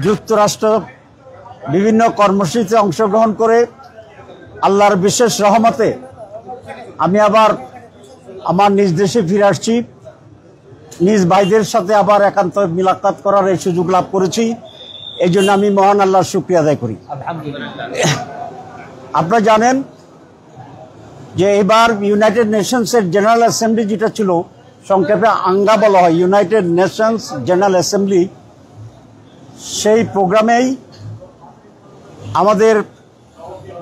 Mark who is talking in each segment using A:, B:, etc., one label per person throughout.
A: যুক্তরাষ্ট্র বিভিন্ন কর্মসূচিতে অংশগ্রহণ করে আল্লাহর বিশেষ রহমতে আমি আবার আমার নিজ দেশে ফিরে আসছি। নিজ ভাইদের সাথে আবার একান্ত মিলাকাত করার এই সুযোগ লাভ করেছি। এই জন্য আমি মহান আল্লাহর শুকরিয়া আদায় করি। আপনারা জানেন যে এবার ইউনাইটেড নেশনসের জেনারেল অ্যাসেম্বলি যেটা ছিল, সংক্ষেপে আঙ্গা বলা হয়, ইউনাইটেড নেশনস জেনারেল অ্যাসেম্বলি, সেই প্রোগ্রামেই আমাদের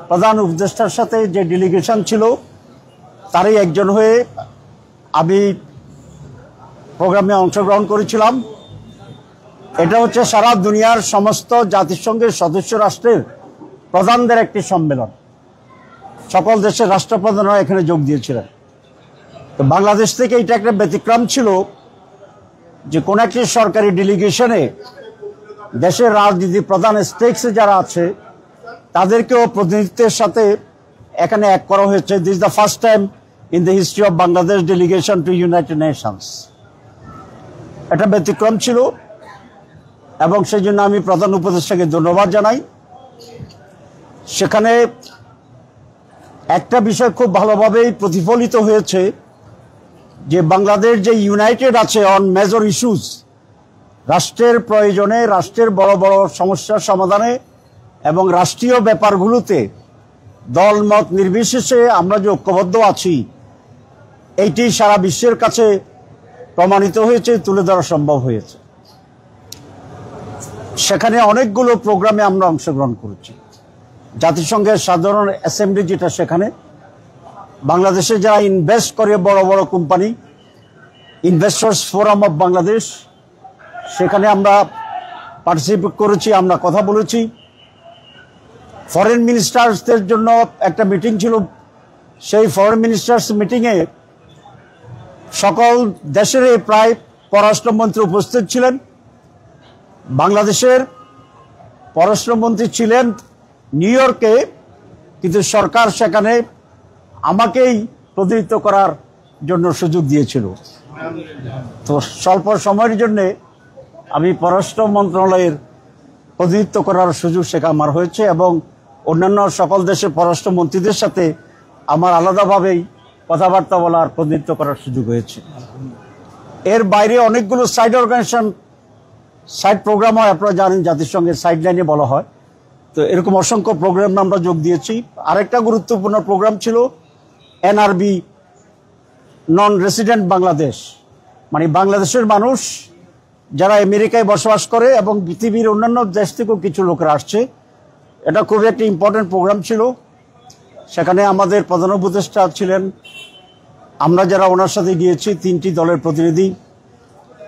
A: প্রধান উপদেষ্টার সাথে যে ডেলিগেশন ছিল তারই একজন হয়ে আমি প্রোগ্রামে অংশগ্রহণ করেছিলাম। এটা হচ্ছে সারা দুনিয়ার সমস্ত জাতিসংঘের সদস্য রাষ্ট্রের প্রধানদের একটি সম্মেলন। সকল দেশের রাষ্ট্রপ্রধানরা এখানে যোগ দিয়েছিলেন। তো বাংলাদেশ থেকে এটা একটা ব্যতিক্রম ছিল যে কোন একটি সরকারি ডেলিগেশনে দেশের রাজনীতি প্রধান স্টেকসে যারা আছে তাদেরকেও প্রতিনিধিত্বের সাথে এখানে এক করা হয়েছে। This is the first time in the history of Bangladesh delegation to United Nations. এটা ব্যতিক্রম ছিল এবং সেই জন্য আমি প্রধান উপদেষ্টাকে ধন্যবাদ জানাই। সেখানে একটা বিষয় খুব ভালোভাবেই প্রতিফলিত হয়েছে যে বাংলাদেশ যে ইউনাইটেড আছে অন মেজর ইস্যুস, রাষ্ট্রের প্রয়োজনে, রাষ্ট্রের বড় বড় সমস্যার সমাধানে এবং রাষ্ট্রীয় ব্যাপারগুলোতে দলমত নির্বিশেষে আমরা যে ঐক্যবদ্ধ আছি, এইটি সারা বিশ্বের কাছে প্রমাণিত হয়েছে, তুলে ধরা সম্ভব হয়েছে। সেখানে অনেকগুলো প্রোগ্রামে আমরা অংশগ্রহণ করেছি। জাতিসংঘের সাধারণ অ্যাসেম্বলি যেটা, সেখানে বাংলাদেশে যারা ইনভেস্ট করে বড় বড় company, investors forum of Bangladesh, সেখানে আমরা পার্টিসিপেট করেছি, আমরা কথা বলেছি। ফরেন মিনিস্টার্সদের জন্য একটা মিটিং ছিল, সেই ফরেন মিনিস্টার্স মিটিংয়ে সকল দেশেরই প্রায় পররাষ্ট্রমন্ত্রী উপস্থিত ছিলেন। বাংলাদেশের পররাষ্ট্রমন্ত্রী ছিলেন নিউ ইয়র্কে, কিন্তু সরকার সেখানে আমাকেই প্রতিনিধিত্ব করার জন্য সুযোগ দিয়েছিল। তো স্বল্প সময়ের জন্য আমি পররাষ্ট্র মন্ত্রণালয়ের প্রতিনিধিত্ব করার সুযোগ সেখানে আমার হয়েছে এবং অন্যান্য সকল দেশের পররাষ্ট্রমন্ত্রীদের সাথে আমার আলাদাভাবেই কথাবার্তা বলার, প্রতিনিধিত্ব করার সুযোগ হয়েছে। এর বাইরে অনেকগুলো সাইড অর্গানাইজেশন, সাইড প্রোগ্রাম হয়, আপনারা জানেন জাতিসংঘের সাইড লাইনে বলা হয়। তো এরকম অসংখ্য প্রোগ্রামে আমরা যোগ দিয়েছি। আরেকটা গুরুত্বপূর্ণ প্রোগ্রাম ছিল এনআরবি, নন রেসিডেন্ট বাংলাদেশ, মানে বাংলাদেশের মানুষ যারা আমেরিকায় বসবাস করে এবং পৃথিবীর অন্যান্য দেশ থেকেও কিছু লোকেরা আসছে। এটা খুবই একটি ইম্পর্টেন্ট প্রোগ্রাম ছিল। সেখানে আমাদের প্রধান উপদেষ্টা ছিলেন, আমরা যারা ওনার সাথে গিয়েছি 3টি দলের প্রতিনিধি,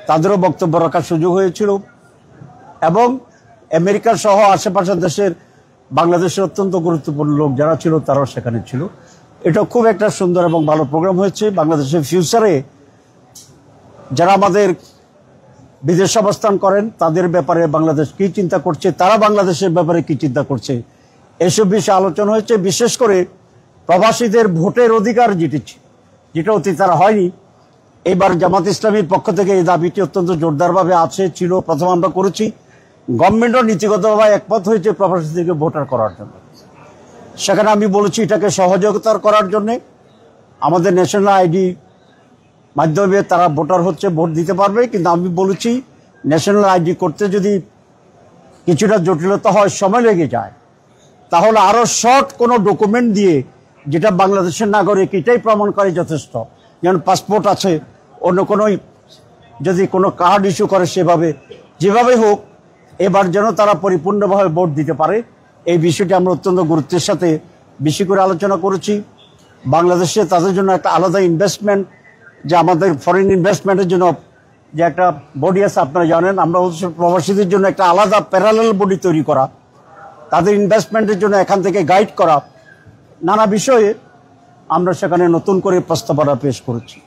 A: তাদেরও বক্তব্য রাখার সুযোগ হয়েছিল এবং আমেরিকা সহ আশেপাশের দেশের বাংলাদেশের অত্যন্ত গুরুত্বপূর্ণ লোক যারা ছিল তারাও সেখানে ছিল। এটা খুব একটা সুন্দর এবং ভালো প্রোগ্রাম হয়েছে। বাংলাদেশের ফিউচারে যারা আমাদের বিদেশে অবস্থান করেন তাদের ব্যাপারে বাংলাদেশ কি চিন্তা করছে, তারা বাংলাদেশের ব্যাপারে কি চিন্তা করছে, এসব বিষয়ে আলোচনা হয়েছে। বিশেষ করে প্রবাসীদের ভোটের অধিকার যেটা অতীতে তারা হয়নি, এবার জামাত ইসলামীর পক্ষ থেকে এই দাবিটি অত্যন্ত জোরদারভাবে ছিল। প্রথম আমরা করেছি, গভর্নমেন্টও নীতিগতভাবে একমত হয়েছে প্রবাসীদেরকে ভোটার করার জন্য। সেখানে আমি বলেছি এটাকে সহযোগিতা করার জন্য আমাদের ন্যাশনাল আইডি মাধ্যমে তারা ভোটার হচ্ছে, ভোট দিতে পারবে। কিন্তু আমি বলেছি ন্যাশনাল আইডি করতে যদি কিছুটা জটিলতা হয়, সময় লেগে যায়, তাহলে আরো শর্ট কোনো ডকুমেন্ট দিয়ে যেটা বাংলাদেশের নাগরিক এটাই প্রমাণ করে যথেষ্ট, যেমন পাসপোর্ট আছে, অন্য কোনো যদি কোনো কার্ড ইস্যু করে যেভাবে হোক এবার যেন তারা পরিপূর্ণভাবে ভোট দিতে পারে। এই বিষয়টি আমরা অত্যন্ত গুরুত্বের সাথে বেশি করে আলোচনা করেছি। বাংলাদেশে তাদের জন্য একটা আলাদা ইনভেস্টমেন্ট, যে আমাদের ফরেন ইনভেস্টমেন্টের জন্য যে একটা বডি আছে আপনারা জানেন, আমরা প্রবাসীদের জন্য একটা আলাদা প্যারালাল বডি তৈরি করা, তাদের ইনভেস্টমেন্টের জন্য এখান থেকে গাইড করা, নানা বিষয়ে আমরা সেখানে নতুন করে প্রস্তাবনা পেশ করেছি।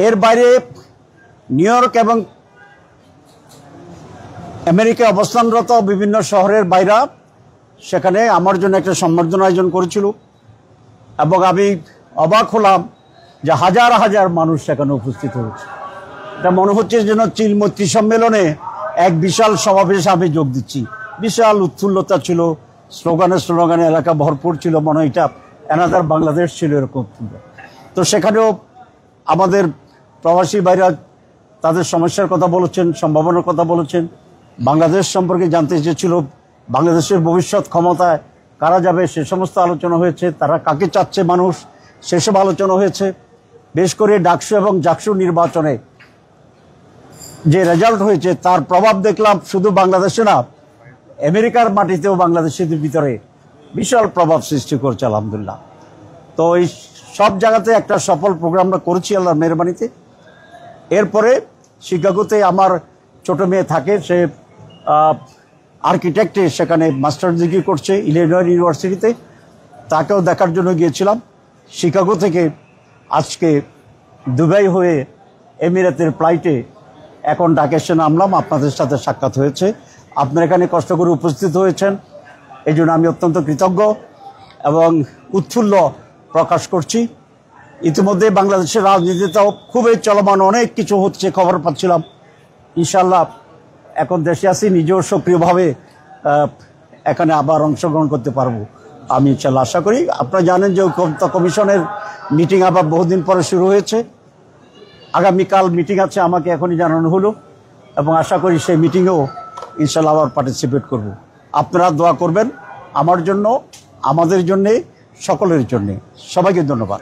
A: এর বাইরে নিউ ইয়র্ক এবং আমেরিকায় অবস্থানরত বিভিন্ন শহরের বাইরা সেখানে আমার জন্য একটা সম্বর্ধনা আয়োজন করেছিল এবং আমি অবাক হলাম যে হাজার হাজার মানুষ সেখানে উপস্থিত হয়েছে। এটা মনে হচ্ছে যেন চিল মৈত্রী সম্মেলনে এক বিশাল সমাবেশে আমি যোগ দিচ্ছি। বিশাল উৎফুল্লতা ছিল, স্লোগানে এলাকা ভরপুর ছিল, মনে হয় এটা অ্যানাদার বাংলাদেশ ছিল এরকম। তো সেখানেও আমাদের প্রবাসী ভাইরা তাদের সমস্যার কথা বলেছেন, সম্ভাবনার কথা বলেছেন, বাংলাদেশ সম্পর্কে জানতে চেয়েছিল, বাংলাদেশের ভবিষ্যৎ ক্ষমতায় কারা যাবে সে সমস্ত আলোচনা হয়েছে, তারা কাকে চাচ্ছে মানুষ সেসব আলোচনা হয়েছে। বেশ করে ডাকসু এবং জাকসু নির্বাচনে যে রেজাল্ট হয়েছে তার প্রভাব দেখলাম শুধু বাংলাদেশে না, আমেরিকার মাটিতেও বাংলাদেশের ভিতরে বিশাল প্রভাব সৃষ্টি করছে আলহামদুলিল্লাহ। তো এই সব জায়গাতে একটা সফল প্রোগ্রাম আমরা করেছি আল্লাহর মেহরবানিতে। এরপরে শিকাগোতে আমার ছোট মেয়ে থাকে, সে আর্কিটেক্টে সেখানে মাস্টার্স ডিগ্রি করছে ইলিনয় ইউনিভার্সিটিতে, তাকেও দেখার জন্য গিয়েছিলাম। শিকাগো থেকে আজকে দুবাই হয়ে এমিরেতের ফ্লাইটে এখন ঢাকা এসে নামলাম, আপনাদের সাথে সাক্ষাৎ হয়েছে। আপনারা এখানে কষ্ট করে উপস্থিত হয়েছেন, এই জন্য আমি অত্যন্ত কৃতজ্ঞ এবং উৎফুল্ল প্রকাশ করছি। ইতিমধ্যে বাংলাদেশের রাজনীতিতেও খুবই চলমান, অনেক কিছু হচ্ছে, খবর পাচ্ছিলাম। ইনশাল্লাহ এখন দেশে আছি, নিজেও সক্রিয়ভাবে এখানে আবার অংশগ্রহণ করতে পারবো আমি ইনশাল্লাহ আশা করি। আপনারা জানেন যে কমিশনের মিটিং আবার বহুদিন পরে শুরু হয়েছে, আগামীকাল মিটিং আছে, আমাকে এখনই জানানো হলো, এবং আশা করি সেই মিটিংয়েও ইনশাল্লাহ আবার পার্টিসিপেট করব। আপনারা দোয়া করবেন আমার জন্য, আমাদের জন্যে, সকলের জন্যে। সবাইকে ধন্যবাদ।